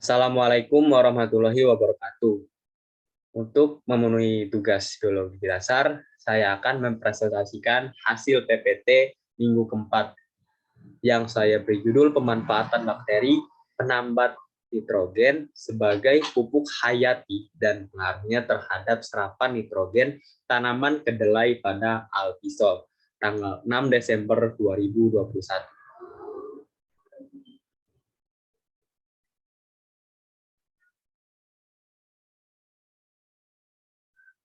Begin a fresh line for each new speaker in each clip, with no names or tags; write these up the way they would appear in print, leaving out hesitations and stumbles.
Assalamualaikum warahmatullahi wabarakatuh. Untuk memenuhi tugas biologi dasar, saya akan mempresentasikan hasil PPT minggu keempat yang saya beri judul pemanfaatan bakteri penambat nitrogen sebagai pupuk hayati dan pengaruhnya terhadap serapan nitrogen tanaman kedelai pada Alpisol, tanggal 6 Desember 2021.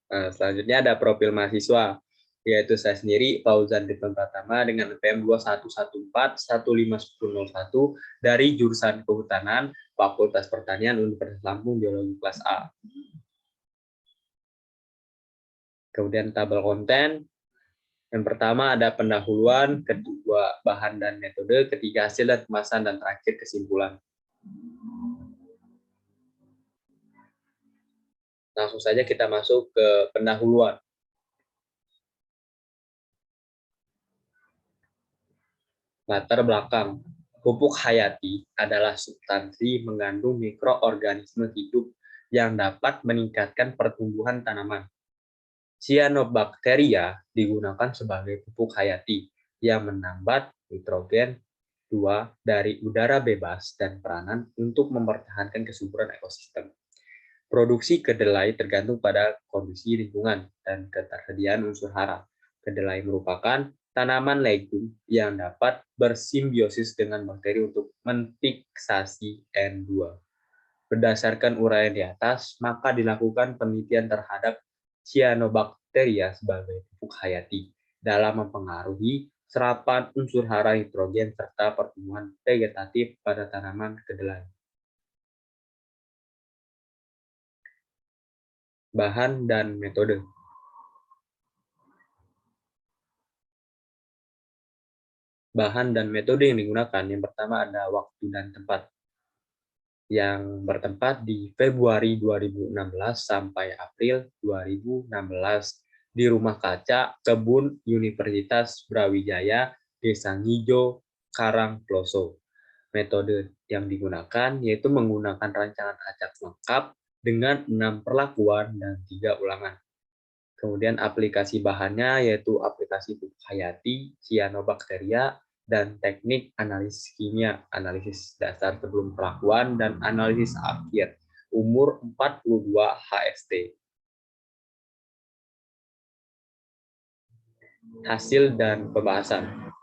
Selanjutnya ada profil mahasiswa, yaitu saya sendiri, Fauzan Ridwan Pratama, dengan NPM 2114151001 dari jurusan Kehutanan, Fakultas Pertanian, Universitas Lampung, Biologi kelas A. Kemudian tabel konten, yang pertama ada pendahuluan, kedua bahan dan metode, ketiga hasil dan kemasan, dan terakhir kesimpulan. Langsung saja kita masuk ke pendahuluan. Latar belakang. Pupuk hayati adalah substansi mengandung mikroorganisme hidup yang dapat meningkatkan pertumbuhan tanaman. Cyanobacteria digunakan sebagai pupuk hayati yang menambat nitrogen 2 dari udara bebas dan peranan untuk mempertahankan kesuburan ekosistem. Produksi kedelai tergantung pada kondisi lingkungan dan ketersediaan unsur hara. Kedelai merupakan tanaman legum yang dapat bersimbiosis dengan bakteri untuk menfiksasi N2. Berdasarkan uraian di atas, maka dilakukan penelitian terhadap Cyanobacteria sebagai pupuk hayati dalam mempengaruhi serapan unsur hara nitrogen serta pertumbuhan vegetatif pada tanaman kedelai. Bahan dan metode. Bahan dan metode yang digunakan, yang pertama ada waktu dan tempat, yang bertempat di Februari 2016 sampai April 2016 di Rumah Kaca Kebun Universitas Brawijaya, Desa Ngijo, Karangploso. Metode yang digunakan yaitu menggunakan rancangan acak lengkap dengan 6 perlakuan dan 3 ulangan. Kemudian aplikasi bahannya yaitu aplikasi pupuk hayati, Cyanobacteria, dan teknik analisis kimia, analisis dasar sebelum pelakuan, dan analisis akhir, umur 42 HST. Hasil dan pembahasan.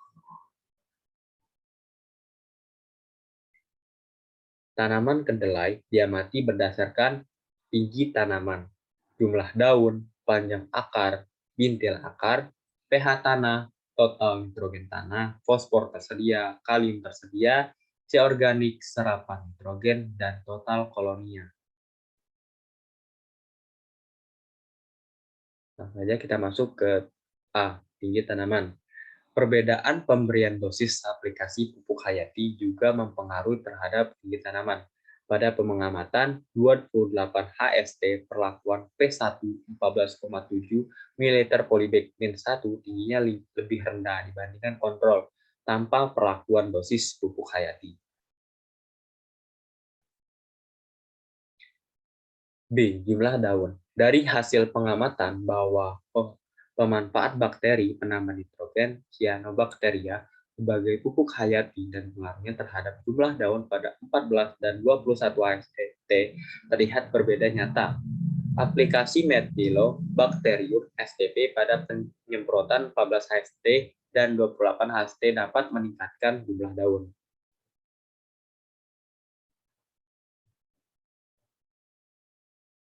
Tanaman kedelai diamati berdasarkan tinggi tanaman, jumlah daun, panjang akar, bintil akar, pH tanah, total nitrogen tanah, fosfor tersedia, kalium tersedia, C organik, serapan nitrogen, dan total koloninya. Langsung saja kita masuk ke A, tinggi tanaman. Perbedaan pemberian dosis aplikasi pupuk hayati juga mempengaruhi terhadap tinggi tanaman. Pada pengamatan 28 HST perlakuan P1 14,7 ml polybektin 1 tingginya lebih rendah dibandingkan kontrol tanpa perlakuan dosis pupuk hayati. B. Jumlah daun. Dari hasil pengamatan bahwa pemanfaat bakteri penambah nitrogen, Cyanobacteria, sebagai pupuk hayati dan pengaruhnya terhadap jumlah daun pada 14 dan 21 HST terlihat berbeda nyata. Aplikasi Methylobacterium spp pada penyemprotan 14 HST dan 28 HST dapat meningkatkan jumlah daun.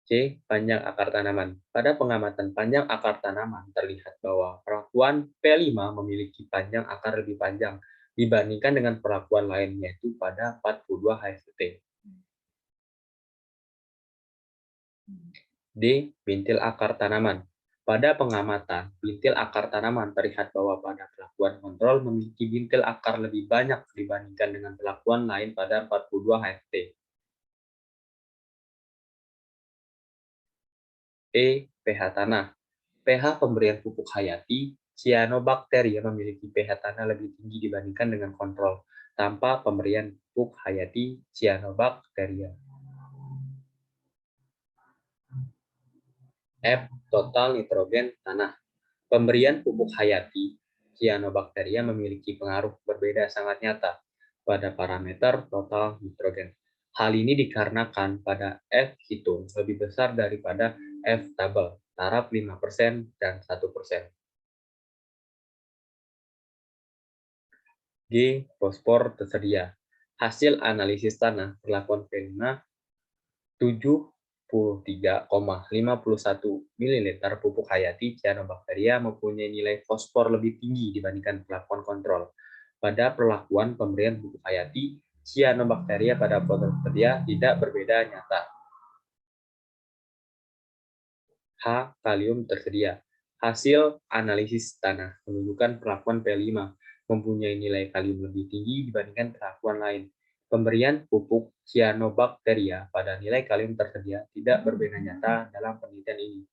C. Panjang akar tanaman. Pada pengamatan panjang akar tanaman, terlihat bahwa perlakuan P5 memiliki panjang akar lebih panjang dibandingkan dengan perlakuan lain, yaitu pada 42 HST. D. Bintil akar tanaman. Pada pengamatan, bintil akar tanaman terlihat bahwa pada perlakuan kontrol memiliki bintil akar lebih banyak dibandingkan dengan perlakuan lain pada 42 HST. E. pH tanah. pH pemberian pupuk hayati, Cyanobacteria memiliki pH tanah lebih tinggi dibandingkan dengan kontrol tanpa pemberian pupuk hayati Cyanobacteria. F. Total nitrogen tanah. Pemberian pupuk hayati Cyanobacteria memiliki pengaruh berbeda sangat nyata pada parameter total nitrogen. Hal ini dikarenakan pada F hitung lebih besar daripada F tabel, taraf 5% dan 1%. G. Fosfor tersedia. Hasil analisis tanah perlakuan P5 73,51 ml pupuk hayati Cyanobacteria mempunyai nilai fosfor lebih tinggi dibandingkan perlakuan kontrol. Pada perlakuan pemberian pupuk hayati, Cyanobacteria pada foto tersedia tidak berbeda nyata. H. Kalium tersedia. Hasil analisis tanah menunjukkan perlakuan P5 mempunyai nilai kalium lebih tinggi dibandingkan perlakuan lain. Pemberian pupuk Cyanobacteria pada nilai kalium tersedia tidak berbeda nyata dalam penelitian ini.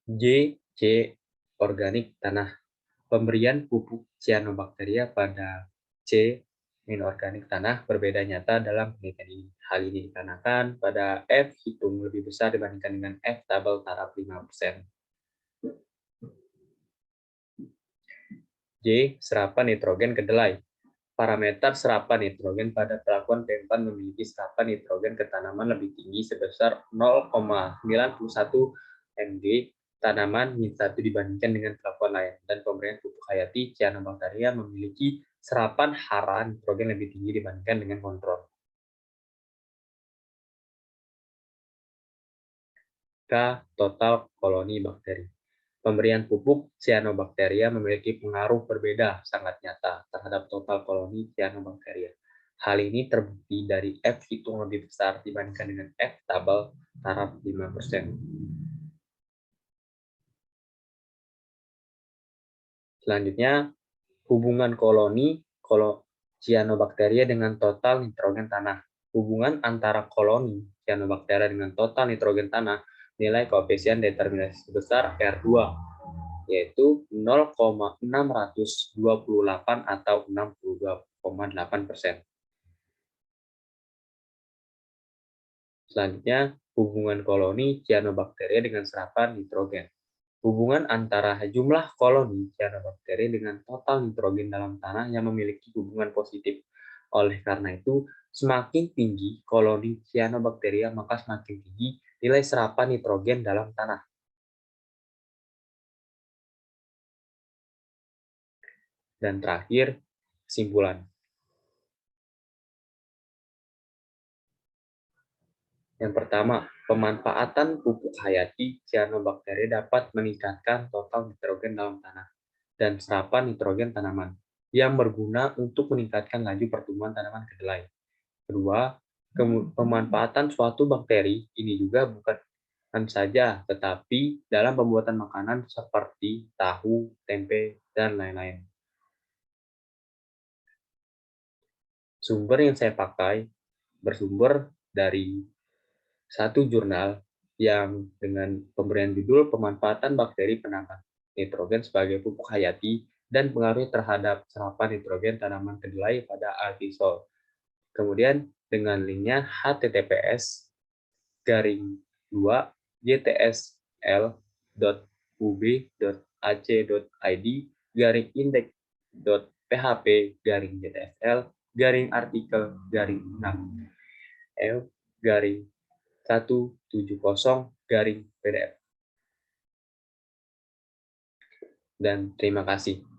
J. C. Organik tanah. Pemberian pupuk Cyanobacteria pada C. Inorganik tanah berbeda nyata dalam penelitian ini. Hal ini dikarenakan pada F hitung lebih besar dibandingkan dengan F tabel taraf 5%. J. Serapan nitrogen kedelai. Parameter serapan nitrogen pada perlakuan P4 memiliki serapan nitrogen ke tanaman lebih tinggi sebesar 0,91 mg tanaman min 1 dibandingkan dengan perlakuan lain, dan pemberian pupuk hayati Cyanobacteria memiliki serapan hara nitrogen lebih tinggi dibandingkan dengan kontrol. K. Total koloni bakteri. Pemberian pupuk Cyanobacteria memiliki pengaruh berbeda sangat nyata terhadap total koloni Cyanobacteria. Hal ini terbukti dari F hitung lebih besar dibandingkan dengan F tabel taraf 5%. Selanjutnya, hubungan koloni Cyanobacteria dengan total nitrogen tanah. Hubungan antara koloni Cyanobacteria dengan total nitrogen tanah nilai koefisien determinasi sebesar R2, yaitu 0,628 atau 62,8%. Selanjutnya, hubungan koloni Cyanobacteria dengan serapan nitrogen. Hubungan antara jumlah koloni Cyanobacteria dengan total nitrogen dalam tanah yang memiliki hubungan positif. Oleh karena itu, semakin tinggi koloni Cyanobacteria, maka semakin tinggi nilai serapan nitrogen dalam tanah. Dan terakhir, kesimpulan. Yang pertama, pemanfaatan pupuk hayati Cyanobacteria dapat meningkatkan total nitrogen dalam tanah dan serapan nitrogen tanaman yang berguna untuk meningkatkan laju pertumbuhan tanaman kedelai. Kedua, pemanfaatan suatu bakteri ini juga bukan saja, tetapi dalam pembuatan makanan seperti tahu, tempe, dan lain-lain. Sumber yang saya pakai bersumber dari satu jurnal yang dengan pemberian judul pemanfaatan bakteri penambah nitrogen sebagai pupuk hayati dan pengaruh terhadap serapan nitrogen tanaman kedelai pada altisol. Kemudian dengan linknya https://ub.ac.id/index.php/artikel/f-170-pdf. Dan terima kasih.